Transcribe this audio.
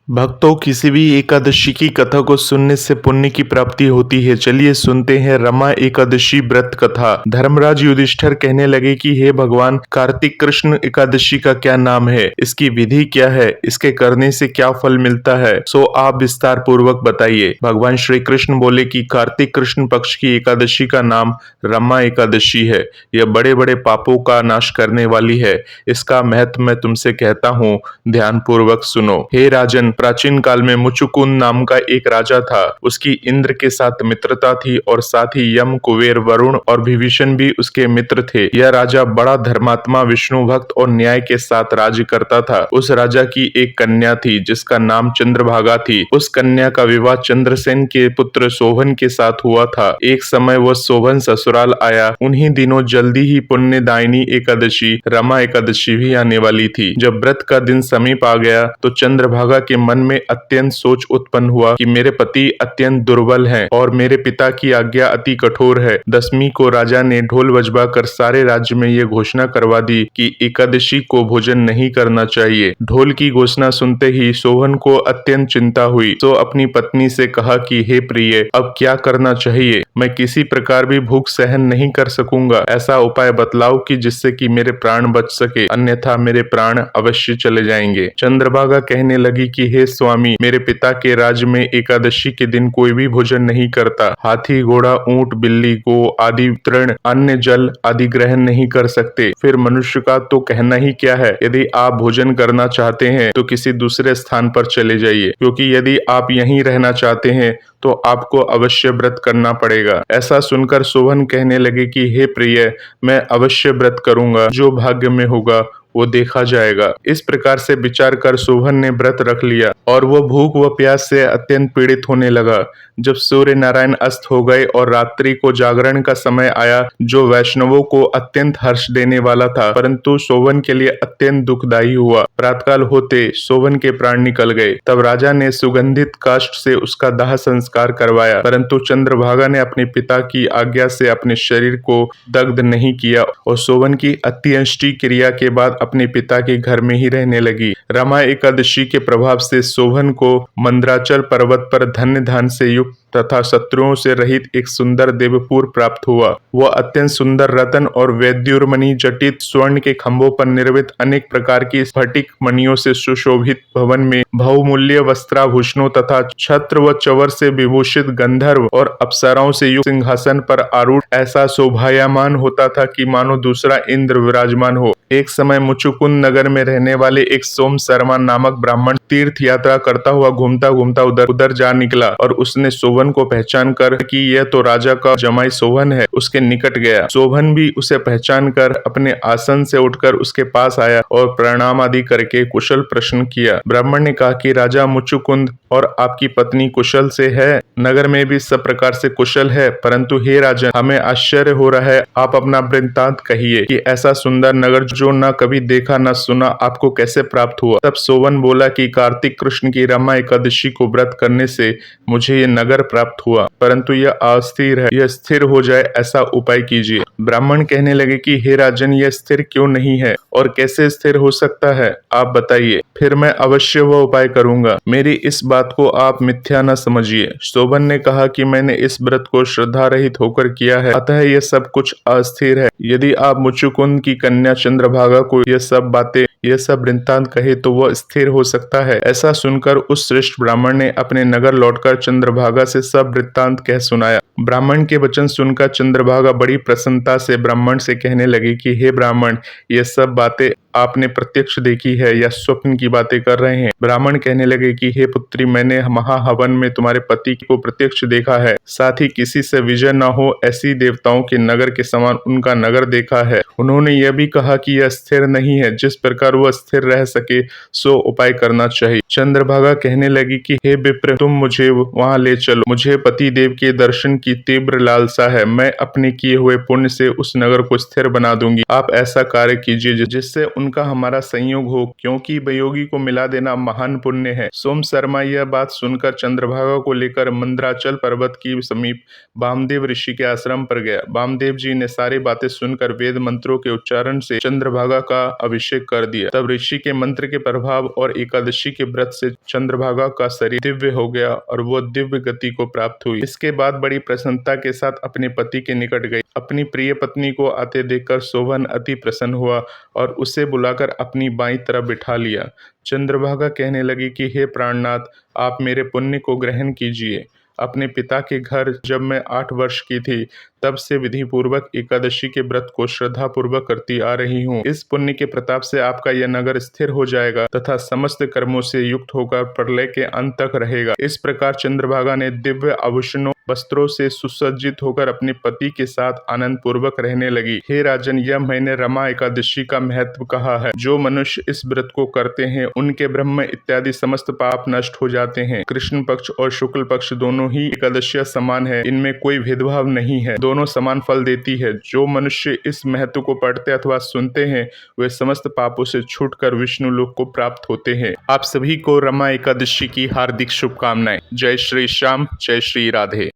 भक्तों, किसी भी एकादशी की कथा को सुनने से पुण्य की प्राप्ति होती है। चलिए सुनते हैं रमा एकादशी व्रत कथा। धर्मराज युधिष्ठिर कहने लगे कि हे भगवान, कार्तिक कृष्ण एकादशी का क्या नाम है, इसकी विधि क्या है, इसके करने से क्या फल मिलता है, सो आप विस्तार पूर्वक बताइए। भगवान श्री कृष्ण बोले कि कार्तिक कृष्ण पक्ष की एकादशी का नाम रमा एकादशी है। यह बड़े बड़े पापों का नाश करने वाली है। इसका महत्व मैं तुमसे कहता हूँ, ध्यान पूर्वक सुनो। हे राजन, प्राचीन काल में मुचुकुंद नाम का एक राजा था। उसकी इंद्र के साथ मित्रता थी और साथ ही यम, कुबेर, वरुण और विभीषण भी उसके मित्र थे। यह राजा बड़ा धर्मात्मा, विष्णु भक्त और न्याय के साथ राज्य करता था। उस राजा की एक कन्या थी जिसका नाम चंद्रभागा थी। उस कन्या का विवाह चंद्रसेन के पुत्र शोभन के साथ हुआ था। एक समय वह शोभन ससुराल आया। उन्हीं दिनों जल्दी ही पुण्यदायिनी एकादशी रमा एकादशी भी आने वाली थी। जब व्रत का दिन समीप आ गया तो चंद्रभागा के मन में अत्यंत सोच उत्पन्न हुआ कि मेरे पति अत्यंत दुर्बल हैं और मेरे पिता की आज्ञा अति कठोर है। दसवीं को राजा ने ढोल बजवाकर सारे राज्य में ये घोषणा करवा दी कि एकादशी को भोजन नहीं करना चाहिए। ढोल की घोषणा सुनते ही शोभन को अत्यंत चिंता हुई। तो अपनी पत्नी से कहा कि हे प्रिय, अब क्या करना चाहिए? मैं किसी प्रकार भी भूख सहन नहीं कर सकूंगा। ऐसा उपाय बतलाओ कि जिससे कि मेरे प्राण बच सके, अन्यथा मेरे प्राण अवश्य चले जाएंगे। चंद्रभागा कहने लगी कि हे स्वामी, मेरे पिता के राज्य में एकादशी के दिन कोई भी भोजन नहीं करता। हाथी, घोड़ा, ऊंट, बिल्ली, गो आदि तृण, अन्न, जल आदि ग्रहण नहीं कर सकते। फिर मनुष्य का तो कहना ही क्या है। यदि आप भोजन करना चाहते हैं तो किसी दूसरे स्थान पर चले जाइए, क्योंकि यदि आप यहीं रहना चाहते हैं तो आपको अवश्य व्रत करना पड़ेगा। ऐसा सुनकर शोभन कहने लगे कि हे प्रिय, मैं अवश्य व्रत करूंगा। जो भाग्य में होगा वो देखा जाएगा। इस प्रकार से विचार कर शोभन ने व्रत रख लिया और वो भूख व प्यास से अत्यंत पीड़ित होने लगा। जब सूर्य नारायण अस्त हो गए और रात्रि को जागरण का समय आया, जो वैष्णवों को अत्यंत हर्ष देने वाला था, परंतु शोभन के लिए अत्यंत दुखदायी हुआ। प्रातःकाल होते शोभन के प्राण निकल गए। तब राजा ने सुगंधित काष्ठ से उसका दाह संस्कार करवाया, परंतु चंद्रभागा ने अपने पिता की आज्ञा से अपने शरीर को दग्ध नहीं किया और शोभन की अंत्येष्टि क्रिया के बाद अपने पिता के घर में ही रहने लगी। रमा एकादशी के प्रभाव से शोभन को मंदराचल पर्वत पर धन्य धान से युक्त तथा शत्रुओं से रहित एक सुंदर देवपुर प्राप्त हुआ। वह अत्यंत सुंदर रतन और वैद्युर्मणि जटित स्वर्ण के खंभों पर निर्मित अनेक प्रकार की स्फटिक मणियों से सुशोभित भवन में बहुमूल्य वस्त्राभूषणों तथा छत्र व चवर से विभूषित गंधर्व और अप्सराओं से युक्त सिंहासन पर आरूढ़ ऐसा शोभायमान होता था कि मानो दूसरा इंद्र विराजमान हो। एक समय मुचुकुंद नगर में रहने वाले एक सोम शर्मा नामक ब्राह्मण तीर्थ यात्रा करता हुआ घूमता घूमता उधर जा निकला और उसने शोभन को पहचान कर कि यह तो राजा का जमाई शोभन है, उसके निकट गया। शोभन भी उसे पहचान कर अपने आसन से उठकर उसके पास आया और प्रणाम आदि करके कुशल प्रश्न किया। ब्राह्मण ने कहा कि राजा मुचुकुंद और आपकी पत्नी कुशल से है। नगर में भी सब प्रकार से कुशल है, परंतु हे राजन, हमें आश्चर्य हो रहा है। आप अपना वृत्तांत कहिए कि ऐसा सुंदर नगर जो न कभी देखा न सुना आपको कैसे प्राप्त हुआ। तब शोभन बोला कि कार्तिक कृष्ण की रमा एकादशी को व्रत करने से मुझे ये नगर प्राप्त हुआ, परंतु यह अस्थिर है। यह स्थिर हो जाए ऐसा उपाय कीजिए। ब्राह्मण कहने लगे कि हे राजन, यह स्थिर क्यों नहीं है और कैसे स्थिर हो सकता है, आप बताइए, फिर मैं अवश्य वह उपाय करूंगा। मेरी इस बात को आप मिथ्या न समझिए। शोभन ने कहा कि मैंने इस व्रत को श्रद्धा रहित होकर किया है, अतः यह सब कुछ अस्थिर है। यदि आप मुचुकुंद की कन्या चंद्रभागा को यह सब वृत्तांत कहे तो वह स्थिर हो सकता है। ऐसा सुनकर उस श्रेष्ठ ब्राह्मण ने अपने नगर लौटकर चंद्रभागा से सब वृत्तांत कह सुनाया। ब्राह्मण के वचन सुनकर चंद्रभागा बड़ी प्रसन्नता से ब्राह्मण से कहने लगी कि हे ब्राह्मण, ये सब बातें आपने प्रत्यक्ष देखी है या स्वप्न की बातें कर रहे हैं? ब्राह्मण कहने लगे कि हे पुत्री, मैंने महाहवन में तुम्हारे पति को प्रत्यक्ष देखा है, साथ ही किसी से विजय न हो ऐसी देवताओं के नगर के समान उनका नगर देखा है। उन्होंने यह भी कहा कि यह स्थिर नहीं है, जिस प्रकार वह स्थिर रह सके सो उपाय करना चाहिए। चंद्रभागा कहने लगी कि हे विप्र, तुम मुझे वहां ले चलो। मुझे पति देव के दर्शन की तीव्र लालसा है। मैं अपने किए हुए पुण्य से उस नगर को स्थिर बना दूंगी। आप ऐसा कार्य कीजिए जिससे उन उनका हमारा संयोग हो, क्योंकि वियोगी को मिला देना महान पुण्य है। सोम शर्मा यह बात सुनकर चंद्रभागा को लेकर मंदराचल पर्वत की समीप वामदेव ऋषि के आश्रम पर गया। वामदेव जी ने सारी बातें सुनकर वेद मंत्रों के उच्चारण से चंद्रभागा का अभिषेक कर दिया। तब ऋषि के मंत्र के प्रभाव और एकादशी के व्रत से चंद्रभागा का शरीर दिव्य हो गया और वो दिव्य गति को प्राप्त हुई। इसके बाद बड़ी प्रसन्नता के साथ अपने पति के निकट गई। अपनी प्रिय पत्नी को आते देखकर शोभन अति प्रसन्न हुआ और उसे बुलाकर अपनी बाईं तरफ बिठा लिया। चंद्रभागा कहने लगी कि हे प्राणनाथ, आप मेरे पुण्य को ग्रहण कीजिए। अपने पिता के घर जब मैं 8 वर्ष की थी, तब से विधि पूर्वक एकादशी के व्रत को श्रद्धा पूर्वक करती आ रही हूँ। इस पुण्य के प्रताप से आपका यह नगर स्थिर हो जाएगा तथा समस्त कर्मों से युक्त होकर प्रलय के अंत तक रहेगा। इस प्रकार चंद्रभागा ने दिव्य आभूषणों वस्त्रों से सुसज्जित होकर अपने पति के साथ आनंद पूर्वक रहने लगी। हे राजन, यह मैंने रमा एकादशी का महत्व कहा है। जो मनुष्य इस व्रत को करते हैं, उनके ब्रह्म इत्यादि समस्त पाप नष्ट हो जाते हैं। कृष्ण पक्ष और शुक्ल पक्ष दोनों ही एकादशियां समान है, इनमें कोई भेदभाव नहीं है, दोनों समान फल देती है। जो मनुष्य इस महत्व को पढ़ते अथवा सुनते हैं, वे समस्त पापों से छूटकर विष्णु लोक को प्राप्त होते हैं। आप सभी को रमा एकादशी की हार्दिक शुभकामनाएं। जय श्री श्याम, जय श्री राधे।